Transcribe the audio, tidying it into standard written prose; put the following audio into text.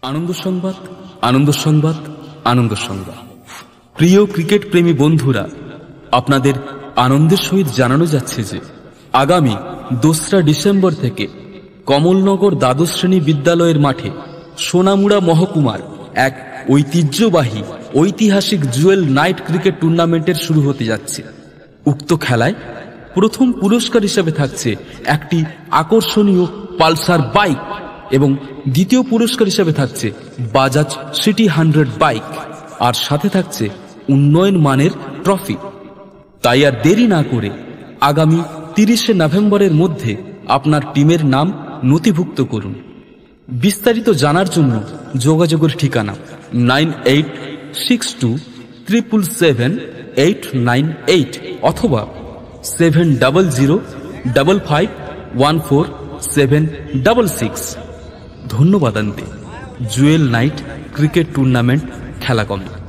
আনন্দ সংবাদ, আনন্দ সংবাদ, আনন্দ সংবাদ। প্রিয় ক্রিকেট প্রেমী বন্ধুরা, আপনাদের আনন্দের সহিত জানানো যাচ্ছে যে আগামী 2রা ডিসেম্বর থেকে কমলনগর দ্বাদশ শ্রেণী বিদ্যালয়ের মাঠে সোনামুড়া মহকুমার এক ঐতিহ্যবাহী ঐতিহাসিক জুয়েল নাইট ক্রিকেট টুর্নামেন্টের শুরু হতে যাচ্ছে। উক্ত খেলায় প্রথম পুরস্কার হিসেবে থাকছে একটি আকর্ষণীয় পালসার বাইক এবং দ্বিতীয় পুরস্কার হিসেবে থাকছে বাজাজ সিটি 100 বাইক, আর সাথে থাকছে উন্নয়ন মানের ট্রফি। তাই আর দেরি না করে আগামী 30শে নভেম্বরের মধ্যে আপনার টিমের নাম নথিভুক্ত করুন। বিস্তারিত জানার জন্য যোগাযোগের ঠিকানা 9862777898 অথবা 7005514766। ধন্যবাদ আনতে জুয়েল নাইট ক্রিকেট টুর্নামেন্ট খেলা কমিটি।